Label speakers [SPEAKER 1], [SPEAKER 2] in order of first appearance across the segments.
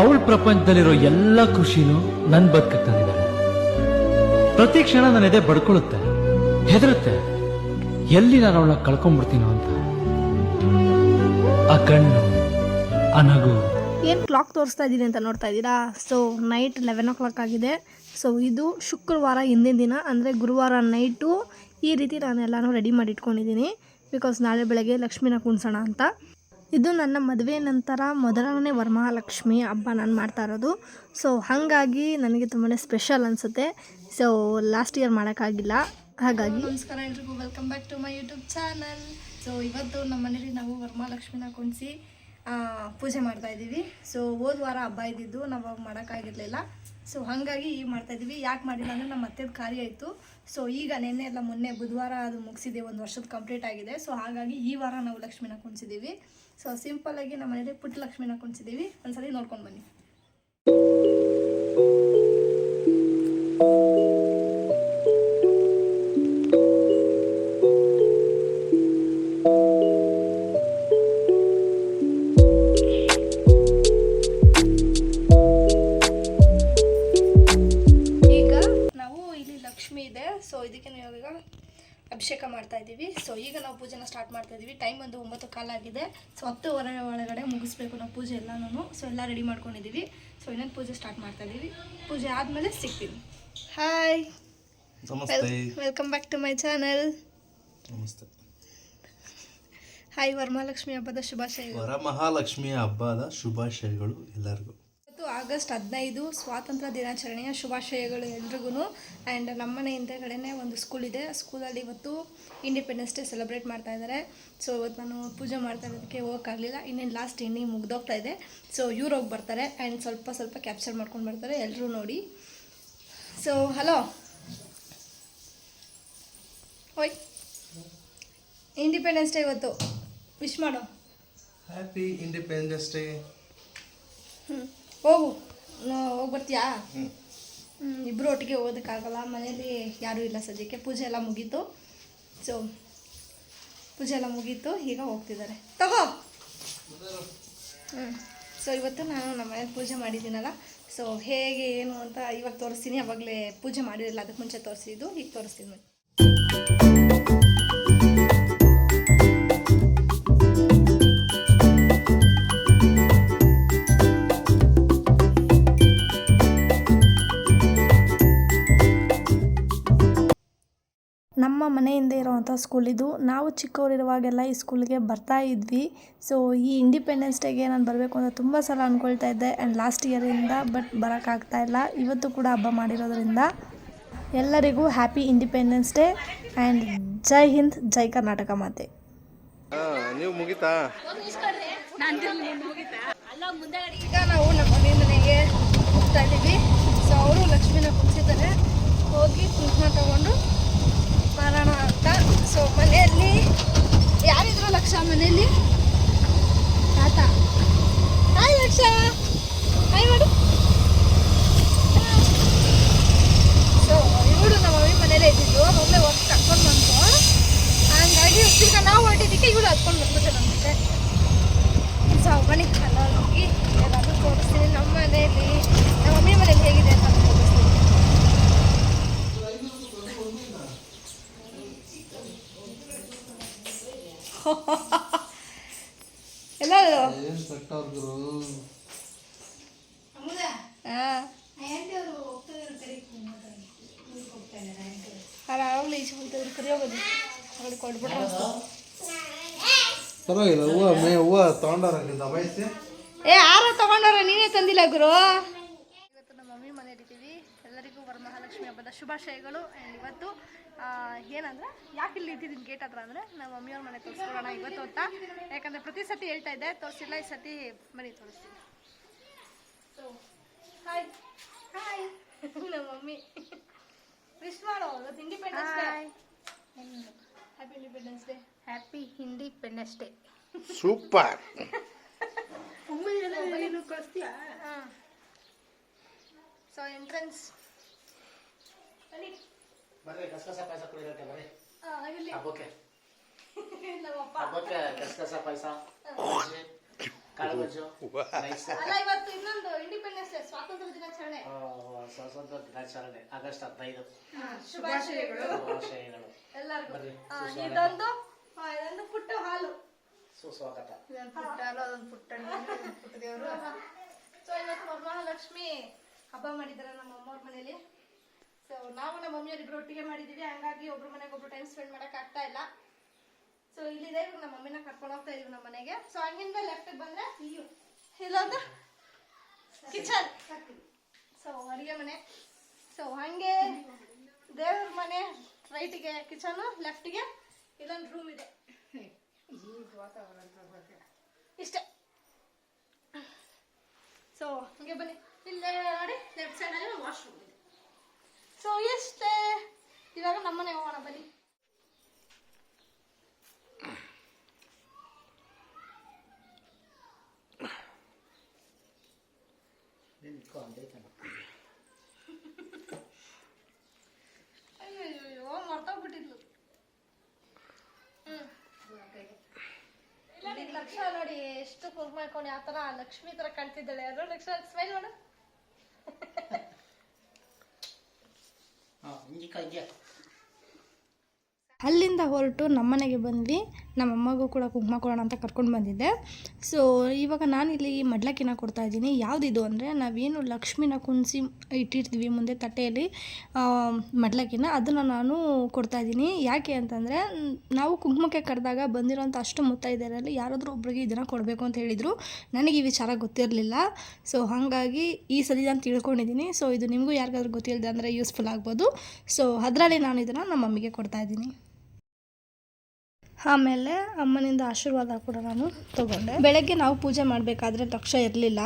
[SPEAKER 1] ಅವಳ ಪ್ರಪಂಚದಲ್ಲಿರೋ ಎಲ್ಲ ಖುಷಿನೂ ನನ್ ಬದುಕಕ್ಕೆ ತಂದಿದ್ದಾಳೆ. ಪ್ರತಿ ಕ್ಷಣ ನನ್ನ ಎದೆ ಬಡ್ಕೊಳ್ಳುತ್ತೆ, ಹೆದರುತ್ತೆ, ಎಲ್ಲಿ ನಾನು ಅವಳನ್ನ ಕಳ್ಕೊಂಡ್ಬಿಡ್ತೀನೋ ಅಂತ. ಆ ಕಣ್ಣು, ಆ ನಗು.
[SPEAKER 2] ಏನು ಕ್ಲಾಕ್ ತೋರಿಸ್ತಾ ಇದ್ದೀನಿ ಅಂತ ನೋಡ್ತಾ ಇದ್ದೀರಾ? ಸೊ ನೈಟ್ 11 o'clock ಆಗಿದೆ. ಸೊ ಇದು ಶುಕ್ರವಾರ ಹಿಂದಿನ ದಿನ, ಅಂದರೆ ಗುರುವಾರ ನೈಟು ಈ ರೀತಿ ನಾನೆಲ್ಲನೂ ರೆಡಿ ಮಾಡಿ ಇಟ್ಕೊಂಡಿದ್ದೀನಿ. ಬಿಕಾಸ್ ನಾಳೆ ಬೆಳಗ್ಗೆ ಲಕ್ಷ್ಮಿನ ಕುಣ್ಸೋಣ ಅಂತ. ಇದು ನನ್ನ ಮದುವೆ ನಂತರ ಮೊದಲನೇ ವರಮಹಾಲಕ್ಷ್ಮಿ ಹಬ್ಬ ನಾನು ಮಾಡ್ತಾ ಇರೋದು. ಸೊ ಹಾಗಾಗಿ ನನಗೆ ತುಂಬಾ ಸ್ಪೆಷಲ್ ಅನಿಸುತ್ತೆ. ಸೊ ಲಾಸ್ಟ್ ಇಯರ್ ಮಾಡೋಕ್ಕಾಗಿಲ್ಲ, ಹಾಗಾಗಿ. ನಮಸ್ಕಾರ ಎಲ್ರಿಗೂ, welcome back to my YouTube channel. So ಇವತ್ತು ನಮ್ಮ ಮನೇಲಿ ನಾವು ವರಮಹಾಲಕ್ಷ್ಮಿನ ಕುಣಿಸಿ ಪೂಜೆ ಮಾಡ್ತಾಯಿದ್ದೀವಿ. ಸೊ ಹೋದ ವಾರ ಹಬ್ಬ ಇದ್ದಿದ್ದು ನಾವು ಮಾಡೋಕ್ಕಾಗಿರಲಿಲ್ಲ. ಸೊ ಹಾಗಾಗಿ ಈಗ ಮಾಡ್ತಾಯಿದ್ದೀವಿ. ಯಾಕೆ ಮಾಡಿಲ್ಲ ಅಂದರೆ ನಮ್ಮ ಅತ್ತೆದು ಕಾರ್ಯ ಇತ್ತು. ಸೊ ಈಗ ನೆನ್ನೆ ಎಲ್ಲ ಮೊನ್ನೆ ಬುಧವಾರ ಅದು ಮುಗಿಸಿದೆ, 1 ವರ್ಷದ ಕಂಪ್ಲೀಟ್ ಆಗಿದೆ. ಸೊ ಹಾಗಾಗಿ ಈ ವಾರ ನಾವು ಲಕ್ಷ್ಮಿನ ಕುಣಿಸಿದ್ದೀವಿ. ಸೊ ಸಿಂಪಲ್ಲಾಗಿ ನಮ್ಮ ಮನೇಲಿ ಪುಟ್ಟ ಲಕ್ಷ್ಮಿನ ಕುಣಿಸಿದ್ದೀವಿ. ಒಂದ್ಸಲಿ ನೋಡ್ಕೊಂಡು ಬನ್ನಿ. ಸೊ ಇದಕ್ಕೆ ನಾವು ಈಗ ಅಭಿಷೇಕ ಮಾಡ್ತಾ ಇದ್ದೀವಿ. ಸೊ ಈಗ ನಾವು ಪೂಜೆನ ಸ್ಟಾರ್ಟ್ ಮಾಡ್ತಾ ಇದ್ದೀವಿ. ಟೈಮ್ ಒಂದು 9:15 ಆಗಿದೆ. ಸೊ 10:15 ಒಳಗಡೆ ಮುಗಿಸ್ಬೇಕು ನಾವು ಪೂಜೆ ಎಲ್ಲನೂ. ಸೊ ಎಲ್ಲ ರೆಡಿ ಮಾಡ್ಕೊಂಡಿದ್ದೀವಿ. ಸೊ ಇನ್ನೊಂದು ಪೂಜೆ ಸ್ಟಾರ್ಟ್ ಮಾಡ್ತಾ ಇದ್ದೀವಿ. ಪೂಜೆ ಆದಮೇಲೆ ಸಿಗ್ತೀವಿ. Hi, welcome back to my channel.
[SPEAKER 3] ನಮಸ್ತೆ.
[SPEAKER 2] ಹಾಯ್, ವರಮಹಾಲಕ್ಷ್ಮಿ ಹಬ್ಬದ ಶುಭಾಶಯಗಳು.
[SPEAKER 3] ವರಮಹಾಲಕ್ಷ್ಮಿ ಹಬ್ಬದ ಶುಭಾಶಯಗಳು ಎಲ್ಲರಿಗೂ.
[SPEAKER 2] ಆಗಸ್ಟ್ 15 ಸ್ವಾತಂತ್ರ್ಯ ದಿನಾಚರಣೆಯ ಶುಭಾಶಯಗಳು ಎಲ್ರಿಗೂ. ಆ್ಯಂಡ್ ನಮ್ಮನೆ ಹಿಂದೆಗಡೆನೇ ಒಂದು ಸ್ಕೂಲ್ ಇದೆ. ಸ್ಕೂಲಲ್ಲಿ ಇವತ್ತು ಇಂಡಿಪೆಂಡೆನ್ಸ್ ಡೇ ಸೆಲೆಬ್ರೇಟ್ ಮಾಡ್ತಾ ಇದ್ದಾರೆ. ಸೊ ಇವತ್ತು ನಾನು ಪೂಜೆ ಮಾಡ್ತಾ ಇರೋದಕ್ಕೆ ಹೋಗೋಕ್ಕಾಗಲಿಲ್ಲ. ಇನ್ನೇನು ಲಾಸ್ಟ್ ಇನ್ನಿಂಗ್ ಮುಗ್ದೋಗ್ತಾ ಇದೆ. ಸೊ ಇವ್ರು ಹೋಗಿ ಬರ್ತಾರೆ ಆ್ಯಂಡ್ ಸ್ವಲ್ಪ ಕ್ಯಾಪ್ಚರ್ ಮಾಡ್ಕೊಂಡು ಬರ್ತಾರೆ, ಎಲ್ಲರೂ ನೋಡಿ. ಸೊ ಹಲೋ, ಓಯ್, ಇಂಡಿಪೆಂಡೆನ್ಸ್ ಡೇ ಇವತ್ತು ವಿಶ್ ಮಾಡು.
[SPEAKER 3] Happy independence day.
[SPEAKER 2] ಹೋಗು, ಹೋಗಿ ಬರ್ತೀಯಾ? ಇಬ್ಬರು ಒಟ್ಟಿಗೆ ಹೋಗೋದಕ್ಕಾಗಲ್ಲ, ಮನೇಲಿ ಯಾರೂ ಇಲ್ಲ ಸದ್ಯಕ್ಕೆ. ಪೂಜೆ ಎಲ್ಲ ಮುಗೀತು. ಸೊ ಪೂಜೆ ಎಲ್ಲ ಮುಗೀತು, ಈಗ ಹೋಗ್ತಿದ್ದಾರೆ. ತಗೋ. ಸೊ ಇವತ್ತು ನಾನು ನಮ್ಮ ಮನೇಲಿ ಪೂಜೆ ಮಾಡಿದ್ದೀನಲ್ಲ, ಸೊ ಹೇಗೆ ಏನು ಅಂತ ಇವಾಗ ತೋರಿಸ್ತೀನಿ. ಅವಾಗಲೇ ಪೂಜೆ ಮಾಡಿರಲಿಲ್ಲ, ಅದಕ್ಕೆ ಮುಂಚೆ ತೋರಿಸಿದ್ದು, ಈಗ ತೋರಿಸ್ತೀನಿ. ನಮ್ಮ ಮನೆಯಿಂದ ಇರೋವಂಥ ಸ್ಕೂಲ್ ಇದು. ನಾವು ಚಿಕ್ಕವರಿರುವಾಗೆಲ್ಲ ಈ ಸ್ಕೂಲ್ಗೆ ಬರ್ತಾ ಇದ್ವಿ. ಸೊ ಈ ಇಂಡಿಪೆಂಡೆನ್ಸ್ ಡೇಗೆ ನಾನು ಬರಬೇಕು ಅಂತ ತುಂಬ ಸಲ ಅಂದ್ಕೊಳ್ತಾ ಇದ್ದೆ. ಆ್ಯಂಡ್ ಲಾಸ್ಟ್ ಇಯರಿಂದ ಬಟ್ ಬರೋಕ್ಕಾಗ್ತಾ ಇಲ್ಲ. ಇವತ್ತು ಕೂಡ ಹಬ್ಬ ಮಾಡಿರೋದ್ರಿಂದ ಎಲ್ಲರಿಗೂ ಹ್ಯಾಪಿ ಇಂಡಿಪೆಂಡೆನ್ಸ್ ಡೇ ಆ್ಯಂಡ್ ಜೈ ಹಿಂದ್, ಜೈ ಕರ್ನಾಟಕ ಮಾತೆ.
[SPEAKER 3] ನೀವು ಮುಗಿತಾ?
[SPEAKER 2] ಈಗ ನಾವು ನಮ್ಮ ಮನೆಗೆ ಹೋಗ್ತಾ ಇದ್ದೀವಿ. ಸೊ ಅವರು ಲಕ್ಷ್ಮಿನ ಕುಣಿಸಿದ್ದಾರೆ, ಹೋಗಿ ಕುಂಕುಮ ತಗೊಂಡು ಬರೋಣ ಅಂತ. ಸೊ ಮನೆಯಲ್ಲಿ ಯಾರಿದ್ರು ಲಕ್ಷ? ಮನೆಯಲ್ಲಿ ತಾತ. ಹಾಯ್ ಲಕ್ಷ, ಹಾಯ್ ಮಾಡು. ಸೊ ಇವಳು ನಮ್ಮ ಮಮ್ಮಿ ಮನೇಲೇ ಇದ್ದಿದ್ದು. ಮಮ್ಮಿ ಹೋಗಿ ಕರ್ಕೊಂಡು ಬಂತು. ಹಂಗಾಗಿ ಈಗ ನಾವು ಹೊರಟಿದ್ದಕ್ಕೆ ಇವಳು ಹತ್ಕೊಂಡು ಬಂದ್ಬಿಟ್ಟೆ ನಮ್ಮ ಜೊತೆ. ಸೊ ಮನೆ ಕಲ್ಲ ಹೋಗಿ ಎಲ್ಲಾದರೂ ತೋರಿಸ್ತೀನಿ. ನಮ್ಮ ಮನೆಯಲ್ಲಿ, ನಮ್ಮ ಮಮ್ಮಿ ಮನೇಲಿ ಹೇಗಿದೆ ಅಂತ ತೋರಿಸ್ತೀನಿ. ಎಲ್ಲ ಆವಾಗಲೇ ಈಚೆ ಹೋಗ್ತಿದ್ರು, ಕರಿಯೋಗೋದು ಅವ್ರಿಗೆ ಕೊಟ್ಬಿಟ್ರೆ
[SPEAKER 3] ಪರವಾಗಿಲ್ಲ. ಹೂವು ತಗೊಂಡಾರ ದಬಾಯಿಸಿ.
[SPEAKER 2] ಯಾರು ತಗೊಂಡವ್ರ? ನೀನೇ ತಂದಿಲ್ಲ ಗುರು. ಇವತ್ತು ನಮ್ಮ ಮಮ್ಮಿ ಮನೆಯಲ್ಲಿದ್ದೀವಿ. ಎಲ್ಲರಿಗೂ ವರಮಹಾಲಕ್ಷ್ಮಿ ಹಬ್ಬದ ಶುಭಾಶಯಗಳು. ಆ್ಯಂಡ್ ಇವತ್ತು ಏನಂದರೆ ಯಾಕೆ ಇಲ್ಲಿ ಇಟ್ಟಿದ್ದೀನಿ ಗೇಟ್ ಹತ್ರ ಅಂದರೆ ನಮ್ಮ ಮಮ್ಮಿಯವ್ರ ಮನೆ ತೋರಿಸ್ಕೊಡೋಣ ಇವತ್ತು ಅಂತ. ಯಾಕಂದರೆ ಪ್ರತಿ ಸತಿ ಹೇಳ್ತಾ ಇದ್ದೆ, ತೋರಿಸಿಲ್ಲ. ಈ ಸತಿ ಮನೆ ತೋರಿಸ್ತೀನಿ. ಸೊ ಹಾಯ್ ಹಾಯ್ ನಮ್ಮ ಮಮ್ಮಿ ವಿಶ್ ಮಾಡೋ. ಇವತ್ತು independence day. Happy independence day. Happy independence day.
[SPEAKER 3] Super.
[SPEAKER 2] ಕಳಿಸ್ತೀಯಾ? ಸೊ ಎಂಟ್ರೆನ್ಸ್
[SPEAKER 4] ಬರ್ರಿ, ಕಸಕಸ ಪಾಯಸ ಕುಡಿಯೋಕೆ ಬರ್ರಿ. ಹಬ್ಬಕ್ಕೆ ಕಸಕಸ ಪಾಯಸ, ಕಾಳುಗಜ್ಜು,
[SPEAKER 2] ಅಲ್ಲ ಇವತ್ತು ಇನ್ನೊಂದು ಸ್ವಾತಂತ್ರ್ಯ ದಿನಾಚರಣೆ
[SPEAKER 4] ಸ್ವಾತಂತ್ರ್ಯ ದಿನಾಚರಣೆ ಆಗಸ್ಟ್ 15
[SPEAKER 2] ಶುಭಾಶಯಗಳು
[SPEAKER 4] ಶುಭಾಶಯಗಳು
[SPEAKER 2] ಎಲ್ಲರಿಗೂ. ಇದೊಂದು ಪುಟ್ಟ ಹಾಲು,
[SPEAKER 4] ಸುಸ್ವಾಗತ.
[SPEAKER 2] ಪುಟ್ಟ ಹಾಲು, ಅದೊಂದು ಪುಟ್ಟ ದೇವರು. ಸೊ ಇವತ್ತು ವರಮಹಾಲಕ್ಷ್ಮಿ ಹಬ್ಬ ಮಾಡಿದ್ದಾರೆ ನಮ್ಮ ಅಮ್ಮವ್ರ ಮನೇಲಿ. ಸೊ ನಾವು ನಮ್ಮ ಮಮ್ಮಿಯವ್ರಿಬ್ರು ಒಟ್ಟಿಗೆ ಮಾಡಿದೀವಿ, ಹಂಗಾಗಿ ಒಬ್ರು ಮನೆಗೆ ಒಬ್ರು ಟೈಮ್ ಸ್ಪೆಂಡ್ ಮಾಡಕ್ ಆಗ್ತಾ ಇಲ್ಲ. ಸೊ ಇಲ್ಲಿದೆ, ಇವಾಗ ನಮ್ಮ ಮಮ್ಮಿನ ಕರ್ಕೊಂಡು ಹೋಗ್ತಾ ಇದೀವಿ ನಮ್ಮ ಮನೆಗೆ. ಸೊ ಹಂಗಿಂದ ಲೆಫ್ಟ್ ಬಂದ್ರೆ ಇಲ್ಲೊಂದು ಕಿಚನ್, ಸೊ ಅಡಿಗೆ ಮನೆ. ಸೊ ಹಂಗೆ ದೇವ್ರ ಮನೆ ರೈಟಿಗೆ ಕಿಚನ್, ಲೆಫ್ಟಿಗೆ ಇಲ್ಲೊಂದು ರೂಮ್ ಇದೆ. ಇಷ್ಟೇ. ಸೊ ಹಂಗೆ ಬನ್ನಿ, ಇಲ್ಲೇ ನೋಡಿ ಲೆಫ್ಟ್ ಸೈಡ್ ಅಲ್ಲಿ ವಾಶ್ರೂಮ್ ಇದೆ. ಸೊ ಎಷ್ಟೇ, ಇವಾಗ ನಮ್ಮನೆ ಹೋಗೋಣ ಬನ್ನಿ. ಅಯ್ಯೋ ಮರ್ತೋಗ್ಬಿಟ್ಟಿದ್ಲು. ಲಕ್ಷ ನೋಡಿ ಎಷ್ಟು ಕುರ್ಕ್ ಮಾಡ್ಕೊಂಡು ಯಾವ ತರ ಲಕ್ಷ್ಮಿ ತರ ಕಾಣ್ತಿದ್ದಾಳೆ. ಅದು ಲಕ್ಷ ಸ್ಮೈಲ್ ಮಾಡು. ಅಲ್ಲಿಂದ ಹೊರಟು ನಮ್ಮನೆಗೆ ಬಂದ್ವಿ. ನಮ್ಮಮ್ಮಗೂ ಕೂಡ ಕುಂಕುಮ ಕೊಡೋಣ ಅಂತ ಕರ್ಕೊಂಡು ಬಂದಿದ್ದೆ. ಸೊ ಇವಾಗ ನಾನಿಲ್ಲಿ ಮಡ್ಲಕ್ಕಿನ ಕೊಡ್ತಾಯಿದ್ದೀನಿ. ಯಾವುದಿದು ಅಂದರೆ ನಾವೇನು ಲಕ್ಷ್ಮಿನ ಕುಣಿಸಿ ಇಟ್ಟಿರ್ತೀವಿ ಮುಂದೆ ತಟ್ಟೆಯಲ್ಲಿ ಮಡ್ಲಕ್ಕಿನ, ಅದನ್ನು ನಾನು ಕೊಡ್ತಾಯಿದ್ದೀನಿ. ಯಾಕೆ ಅಂತಂದರೆ ನಾವು ಕುಂಕುಮಕ್ಕೆ ಕರೆದಾಗ ಬಂದಿರೋಂಥ ಅಷ್ಟು ಮುತ್ತೈದೆಯರಲ್ಲಿ ಯಾರಾದರೂ ಒಬ್ರಿಗೆ ಇದನ್ನು ಕೊಡಬೇಕು ಅಂತ ಹೇಳಿದರು. ನನಗೆ ಈ ವಿಚಾರ ಗೊತ್ತಿರಲಿಲ್ಲ. ಸೊ ಹಾಗಾಗಿ ಈ ಸಲ ನಾನು ತಿಳ್ಕೊಂಡಿದ್ದೀನಿ. ಸೊ ಇದು ನಿಮಗೂ ಯಾರಿಗಾದ್ರೂ ಗೊತ್ತಿಲ್ಲದೆ ಅಂದರೆ ಯೂಸ್ಫುಲ್ ಆಗ್ಬೋದು. ಸೊ ಅದರಲ್ಲಿ ನಾನು ಇದನ್ನು ನಮ್ಮ ಮಮ್ಮಿಗೆ ಕೊಡ್ತಾಯಿದ್ದೀನಿ. ಆಮೇಲೆ ಅಮ್ಮನಿಂದ ಆಶೀರ್ವಾದ ಕೂಡ ನಾನು ತೊಗೊಂಡೆ. ಬೆಳಗ್ಗೆ ನಾವು ಪೂಜೆ ಮಾಡಬೇಕಾದ್ರೆ ಲಕ್ಷ ಇರಲಿಲ್ಲ.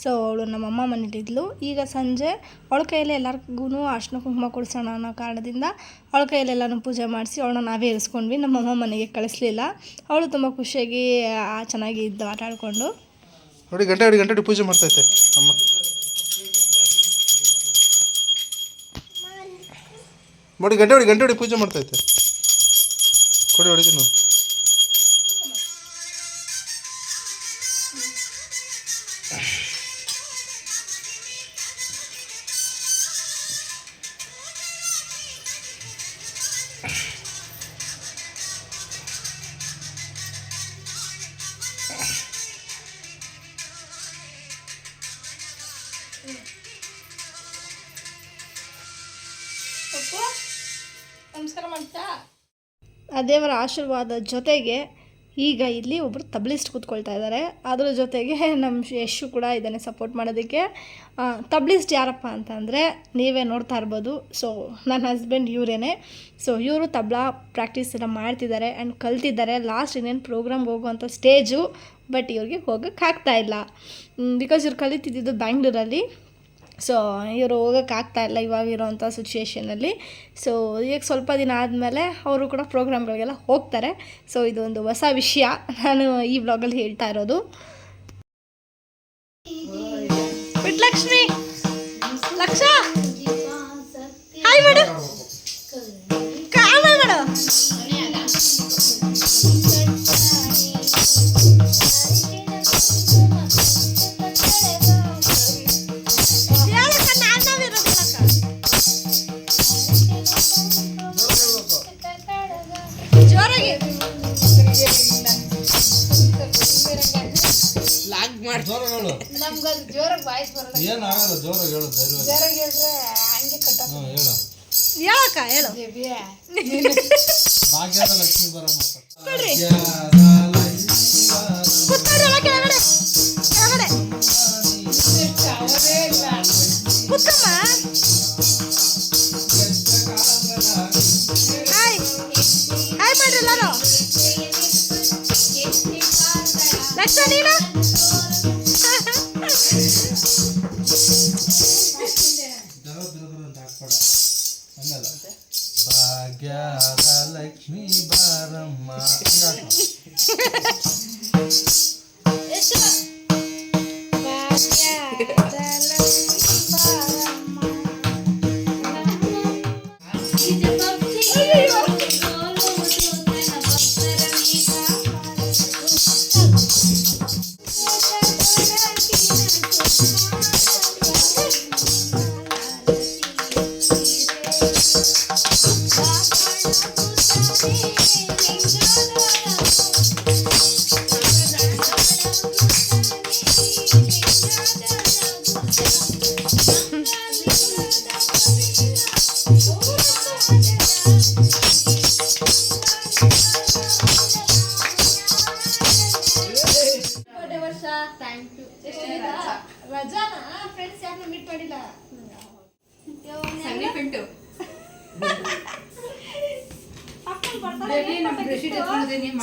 [SPEAKER 2] ಸೊ ಅವಳು ನಮ್ಮಮ್ಮ ಮನೇಲಿದ್ಲು. ಈಗ ಸಂಜೆ ಅವಳ ಕೈಯಲ್ಲೇ ಎಲ್ಲರಿಗೂ ಅರ್ಶಿನ ಕುಂಕುಮ ಕೊಡಿಸೋಣ ಅನ್ನೋ ಕಾರಣದಿಂದ ಅವಳ ಕೈಯಲ್ಲೆಲ್ಲನೂ ಪೂಜೆ ಮಾಡಿಸಿ ಅವಳನ್ನ ನಾವೇ ಇರಿಸ್ಕೊಂಡ್ವಿ. ನಮ್ಮಮ್ಮ ಮನೆಗೆ ಕಳಿಸ್ಲಿಲ್ಲ. ಅವಳು ತುಂಬ ಖುಷಿಯಾಗಿ ಚೆನ್ನಾಗಿ ಇದ್ದು ಆಟ ಆಡಿಕೊಂಡು.
[SPEAKER 3] ನೋಡಿ ಗಂಟೆ ಪೂಜೆ ಮಾಡ್ತೈತೆ ಅಮ್ಮ. ನೋಡಿ ಗಂಟೆ ಹೊಡಿ ಪೂಜೆ ಮಾಡ್ತೈತೆ. ಕೊಡಿ ಹೊಡಿತೀನಿ ನೋಡಿ.
[SPEAKER 2] ನಮಸ್ಕಾರ ಮಾಡ್ತಾ. ಆ ದೇವರ ಆಶೀರ್ವಾದ ಜೊತೆಗೆ ಈಗ ಇಲ್ಲಿ ಒಬ್ಬರು ತಬ್ಲಿಸ್ಟ್ ಕೂತ್ಕೊಳ್ತಾ ಇದ್ದಾರೆ. ಅದ್ರ ಜೊತೆಗೆ ನಮ್ಮ ಯಶು ಕೂಡ ಇದನ್ನೇ ಸಪೋರ್ಟ್ ಮಾಡೋದಕ್ಕೆ. ತಬ್ಲಿಸ್ಟ್ ಯಾರಪ್ಪ ಅಂತಂದರೆ ನೀವೇ ನೋಡ್ತಾ ಇರ್ಬೋದು. ಸೊ ನನ್ನ ಹಸ್ಬೆಂಡ್ ಇವರೇನೆ. ಸೊ ಇವರು ತಬ್ಲಾ ಪ್ರಾಕ್ಟೀಸ್ ಎಲ್ಲ ಮಾಡ್ತಿದ್ದಾರೆ ಆ್ಯಂಡ್ ಕಲ್ತಿದ್ದಾರೆ. ಲಾಸ್ಟ್ ಇನ್ನೇನು ಪ್ರೋಗ್ರಾಮ್ಗೆ ಹೋಗುವಂಥ ಸ್ಟೇಜು, ಬಟ್ ಇವ್ರಿಗೆ ಹೋಗೋಕ್ಕಾಗ್ತಾಯಿಲ್ಲ. ಬಿಕಾಸ್ ಇವ್ರು ಕಲಿತಿದ್ದು ಬ್ಯಾಂಗ್ಳೂರಲ್ಲಿ. ಸೊ ಇವರು ಹೋಗೋಕ್ಕಾಗ್ತಾಯಿಲ್ಲ ಇವಾಗಿರೋವಂಥ ಸಿಚುವೇಷನಲ್ಲಿ. ಸೊ ಈಗ ಸ್ವಲ್ಪ ದಿನ ಆದಮೇಲೆ ಅವರು ಕೂಡ ಪ್ರೋಗ್ರಾಮ್ಗಳಿಗೆಲ್ಲ ಹೋಗ್ತಾರೆ. ಸೊ ಇದೊಂದು ಹೊಸ ವಿಷಯ ನಾನು ಈ ಬ್ಲಾಗಲ್ಲಿ ಹೇಳ್ತಾ ಇರೋದು. ಲಕ್ಷ್ಮಿ ಲಕ್ಷ ಹಾಯ್ ಮಾಡು, ಕಾಲ್ ಮಾಡು.
[SPEAKER 3] ಏನಾಗಲ್ಲ, ಜೋರಾಗಿ ಹೇಳು.
[SPEAKER 2] ಹೇಳಕ್ಕ ಹೇಳು.
[SPEAKER 3] ಭಾಗ್ಯದ ಲಕ್ಷ್ಮೀ ಬರಮ್ಮ.
[SPEAKER 2] ಕುತ್ತಮ್ಮ ಹಾಯ್ ಹಾಯ್ ಮಾಡ್ರಿ ಎಲ್ಲರೂ. ಲಕ್ಷ ನೀನು
[SPEAKER 3] ಭಾಗ್ಯದ ಲಕ್ಷ್ಮೀ ಬಾರಮ್ಮ.
[SPEAKER 2] ರಜಾನ ಫ್ರೆಂಡ್ಸ್ ಯಾರನ್ನ ಮೀಟ್ ಮಾಡಿಲ್ಲ
[SPEAKER 5] ಸಗಣಿ ಪಿಂಟು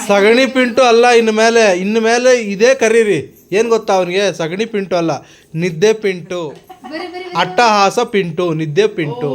[SPEAKER 3] ಸಗಣಿ ಪಿಂಟು ಅಲ್ಲ, ಇನ್ನು ಮೇಲೆ ಇದೇ ಕರೀರಿ. ಏನು ಗೊತ್ತಾ ಅವನಿಗೆ? ಸಗಣಿ ಪಿಂಟು ಅಲ್ಲ, ನಿದ್ದೆ ಪಿಂಟು, ಅಟ್ಟಹಾಸ ಪಿಂಟು, ನಿದ್ದೆ ಪಿಂಟು.